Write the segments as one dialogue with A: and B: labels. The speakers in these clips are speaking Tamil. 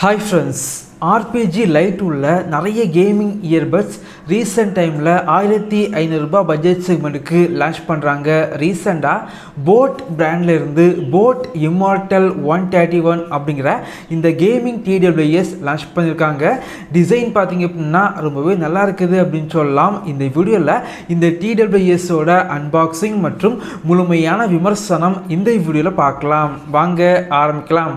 A: Hi friends, RPG லைட் உள்ள நிறைய கேமிங் இயர்பட்ஸ் ரீசெண்ட் டைமில் 1500 ரூபாய் பட்ஜெட் செக்மெண்ட்டுக்கு லான்ச் பண்ணுறாங்க. ரீசெண்டாக boAt பிராண்டில் இருந்து boAt Immortal 131 அப்படிங்கிற இந்த கேமிங் TWS லான்ச் பண்ணியிருக்காங்க. டிசைன் பார்த்திங்க அப்படின்னா ரொம்பவே நல்லா இருக்குது அப்படின்னு சொல்லலாம். இந்த வீடியோவில் இந்த TWSோட அன்பாக்சிங் மற்றும் முழுமையான விமர்சனம் இந்த வீடியோவில் பார்க்கலாம். வாங்க ஆரம்பிக்கலாம்.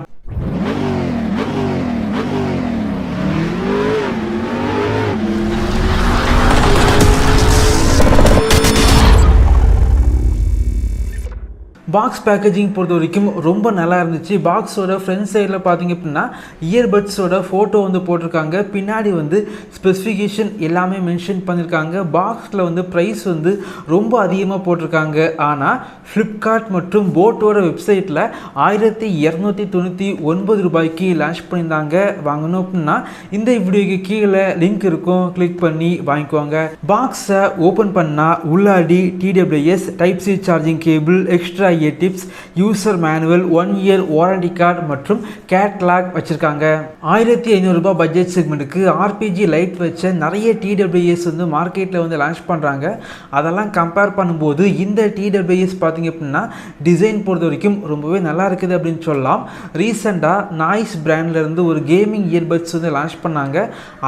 A: பாக்ஸ் பேக்கேஜிங் பொறுத்த வரைக்கும் ரொம்ப நல்லா இருந்துச்சு. பாக்ஸோட ஃப்ரண்ட் சைடில் பார்த்திங்க அப்படின்னா இயர்பட்ஸோட ஃபோட்டோ வந்து போட்டிருக்காங்க. பின்னாடி வந்து ஸ்பெசிஃபிகேஷன் எல்லாமே மென்ஷன் பண்ணியிருக்காங்க. பாக்ஸில் வந்து ப்ரைஸ் வந்து ரொம்ப அதிகமாக போட்டிருக்காங்க. ஆனால் ஃப்ளிப்கார்ட் மற்றும் boAtோட வெப்சைட்டில் 1299 ரூபாய்க்கு லான்ச் பண்ணியிருந்தாங்க. வாங்கணும் அப்படின்னா இந்த வீடியோக்கு கீழே லிங்க் இருக்கும், கிளிக் பண்ணி வாங்கிக்குவாங்க. பாக்ஸை ஓப்பன் பண்ணால் உள்ளாடி TWS type C charging cable, extra tips, user manual, 1 year warranty card மற்றும் கேட்லாக் வச்சிருக்காங்க. 1500 ரூபாய் பட்ஜெட் செக்மெண்ட்டுக்கு RPG லைட் வச்ச நிறைய TWS வந்து மார்க்கெட்டில் வந்து லான்ச் பண்ணுறாங்க. அதெல்லாம் கம்பேர் பண்ணும்போது இந்த TWS பார்த்திங்க அப்படின்னா டிசைன் பொறுத்த வரைக்கும் ரொம்பவே நல்லா இருக்குது அப்படின்னு சொல்லலாம். ரீசெண்டாக நாய்ஸ் பிராண்டில் இருந்து ஒரு கேமிங் இயர்பட்ஸ் வந்து லான்ச் பண்ணாங்க.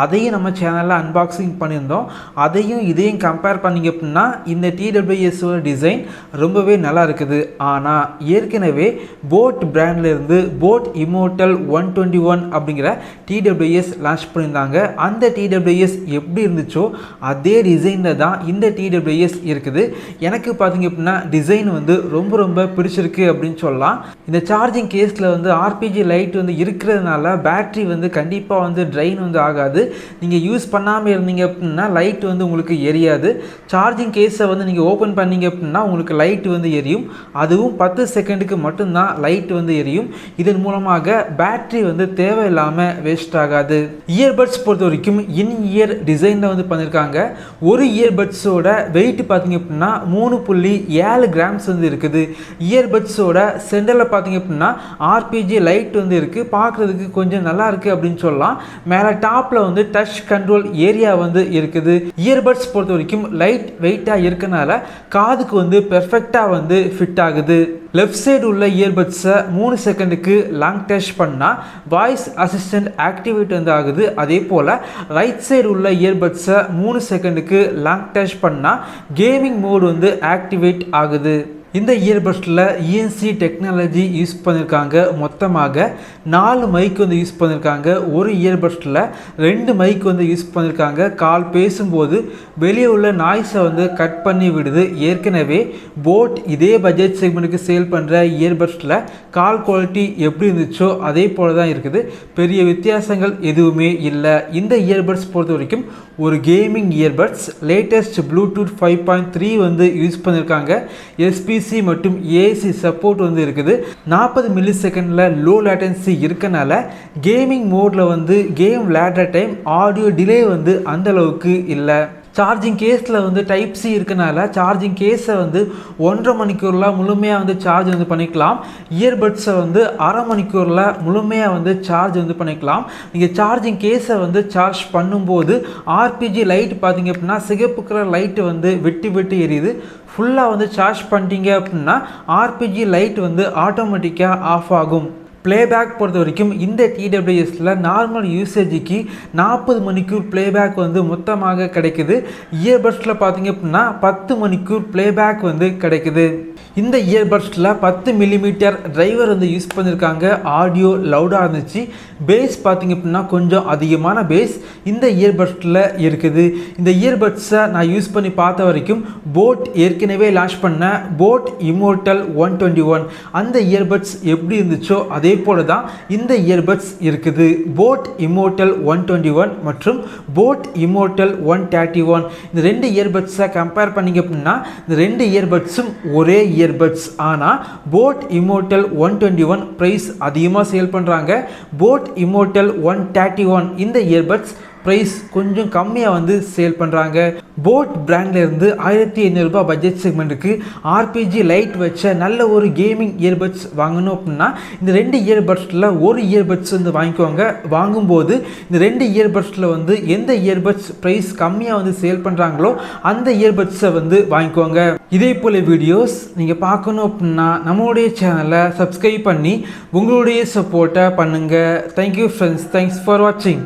A: அதையும் நம்ம சேனலில் அன்பாக்சிங் பண்ணியிருந்தோம். அதையும் இதையும் கம்பேர் பண்ணிங்க அப்படின்னா இந்த TWSோட டிசைன் ரொம்பவே நல்லா இருக்குது. ஆனால் ஏற்கனவே boAt பிராண்டில் இருந்து boAt Immortal 121 அப்படிங்கிற TWS லான்ச் பண்ணியிருந்தாங்க. அந்த TWS எப்படி இருந்துச்சோ அதே டிசைனில் தான் இந்த TWS இருக்குது. எனக்கு பார்த்திங்க அப்படின்னா டிசைன் வந்து ரொம்ப பிடிச்சிருக்கு அப்படின்னு சொல்லலாம். இந்த சார்ஜிங் கேஸில் வந்து RPG லைட் வந்து இருக்கிறதுனால பேட்ரி வந்து கண்டிப்பாக வந்து ட்ரைன் வந்து ஆகாது. நீங்கள் யூஸ் பண்ணாமல் இருந்தீங்க அப்படின்னா லைட் வந்து உங்களுக்கு எரியாது. சார்ஜிங் கேஸை வந்து நீங்கள் ஓப்பன் பண்ணீங்க அப்படின்னா உங்களுக்கு லைட் வந்து எரியும். அதுவும் 10 செகண்டுக்கு மட்டும்தான் லைட் வந்து எரியும். இதன் மூலமாக பேட்டரி வந்து தேவையில்லாமல் வேஸ்ட் ஆகாது. இயர்பட்ஸ் பொறுத்த வரைக்கும் இன் இயர் டிசைனில் வந்து பண்ணியிருக்காங்க. ஒரு இயர்பட்ஸோட வெயிட் பார்த்திங்க அப்படின்னா 3.7 கிராம்ஸ் வந்து இருக்குது. இயர்பட்ஸோட சென்டரில் பார்த்திங்க அப்படின்னா RPG லைட் வந்து இருக்குது. பார்க்குறதுக்கு கொஞ்சம் நல்லா இருக்குது அப்படின்னு சொல்லலாம். மேலே டாப்பில் வந்து டச் கண்ட்ரோல் ஏரியா வந்து இருக்குது. இயர்பட்ஸ் பொறுத்த வரைக்கும் லைட் வெயிட்டாக இருக்கனால காதுக்கு வந்து பெர்ஃபெக்டாக வந்து ஃபிட் ஆகுது. லெஃப்ட் சைடு உள்ள இயர்பட்ஸை 3 செகண்டுக்கு லாங் டச் பண்ணால் வாய்ஸ் அசிஸ்டன்ட் ஆக்டிவேட் வந்து ஆகுது. அதே போல் ரைட் சைடு உள்ள இயர்பட்ஸை 3 செகண்டுக்கு லாங் டச் பண்ணால் கேமிங் மோட் வந்து ஆக்டிவேட் ஆகுது. இந்த இயர்பட்ஸில் ENC டெக்னாலஜி யூஸ் பண்ணியிருக்காங்க. மொத்தமாக 4 மைக் வந்து யூஸ் பண்ணியிருக்காங்க. ஒரு இயர்பட்ஸில் 2 மைக் வந்து யூஸ் பண்ணியிருக்காங்க. கால் பேசும்போது வெளியே உள்ள நாய்ஸை வந்து கட் பண்ணி விடுது. ஏற்கனவே boAt இதே பட்ஜெட் செக்மெண்ட்டுக்கு சேல் பண்ணுற இயர்பட்ஸில் கால் குவாலிட்டி எப்படி இருந்துச்சோ அதே போல் தான் இருக்குது. பெரிய வித்தியாசங்கள் எதுவுமே இல்லை. இந்த இயர்பட்ஸ் பொறுத்த வரைக்கும் ஒரு கேமிங் இயர்பட்ஸ். லேட்டஸ்ட் ப்ளூடூத் 5.3 வந்து யூஸ் பண்ணியிருக்காங்க. SPC மற்றும் AC சப்போர்ட் வந்து இருக்குது. 40 மில்லி செகண்டில் லோ லேட்டன்சி இருக்கனால கேமிங் மோடில் வந்து கேம் விளையாடுற டைம் ஆடியோ டிலே வந்து அந்தளவுக்கு இல்லை. சார்ஜிங் கேஸில் வந்து டைப் சி இருக்கனால சார்ஜிங் கேஸை வந்து 1.5 மணிக்கூரில் முழுமையாக வந்து சார்ஜ் வந்து பண்ணிக்கலாம். இயர்பட்ஸை வந்து அரை மணிக்கூரில் முழுமையாக வந்து சார்ஜ் வந்து பண்ணிக்கலாம். நீங்கள் சார்ஜிங் கேஸை வந்து சார்ஜ் பண்ணும்போது RPG லைட் பார்த்திங்க அப்படின்னா சிகப்பு கலர் லைட்டு வந்து வெட்டி எரியுது. ஃபுல்லாக வந்து சார்ஜ் பண்ணிட்டீங்க அப்படின்னா RPG லைட் வந்து ஆட்டோமேட்டிக்காக ஆஃப் ஆகும். ப்ளேபேக் பொறுத்த வரைக்கும் இந்த TWSல நார்மல் யூசேஜுக்கு 40 மணிக்கூர் ப்ளேபேக் வந்து மொத்தமாக கிடைக்குது. இயர்பட்ஸில் பார்த்திங்க அப்படின்னா 10 மணிக்கூர் ப்ளேபேக் வந்து கிடைக்குது. இந்த இயர்பட்ஸில் 10 மில்லிமீட்டர் டிரைவர் வந்து யூஸ் பண்ணியிருக்காங்க. ஆடியோ லவுடாக இருந்துச்சு. பேஸ் பார்த்திங்க அப்படின்னா கொஞ்சம் அதிகமான பேஸ் இந்த இயர்பட்ஸில் இருக்குது. இந்த இயர்பட்ஸை நான் யூஸ் பண்ணி பார்த்த வரைக்கும் boAt ஏற்கனவே லான்ச் பண்ண boAt Immortal 121 அந்த இயர்பட்ஸ் எப்படி இருந்துச்சோ அதே போல தான் இந்த இயர்பட்ஸ் இருக்குது. boAt Immortal 121 மற்றும் boAt Immortal 131 இந்த 2 இயர்பட்ஸை கம்பேர் பண்ணிங்க அப்படின்னா இந்த 2 இயர்பட்ஸும் ஒரே இயர்பட்ஸ். ஆனால் boAt Immortal 121 ப்ரைஸ் அதிகமாக சேல் பண்ணுறாங்க. boAt Immortal 131 இந்த இயர்பட்ஸ் ப்ரைஸ் கொஞ்சம் கம்மியாக வந்து சேல் பண்ணுறாங்க. போட் பிராண்ட்லேருந்து 1500 ரூபாய் பட்ஜெட் செக்மெண்ட்டுக்கு ஆர்பிஜி லைட் வச்ச நல்ல ஒரு கேமிங் இயர்பட்ஸ் வாங்கணும் அப்படின்னா இந்த 2 இயர்பட்ஸில் ஒரு இயர்பட்ஸ் வந்து வாங்கிக்கோங்க. வாங்கும்போது இந்த 2 இயர்பட்ஸில் வந்து எந்த இயர்பட்ஸ் ப்ரைஸ் கம்மியாக வந்து சேல் பண்ணுறாங்களோ அந்த இயர்பட்ஸை வந்து வாங்கிக்கோங்க. இதே போல் வீடியோஸ் நீங்கள் பார்க்கணும் அப்படின்னா நம்மளுடைய சேனலை சப்ஸ்கிரைப் பண்ணி உங்களுடைய சப்போர்ட்டை பண்ணுங்கள். தேங்க்யூ ஃப்ரெண்ட்ஸ், தேங்க்ஸ் ஃபார் வாட்சிங்.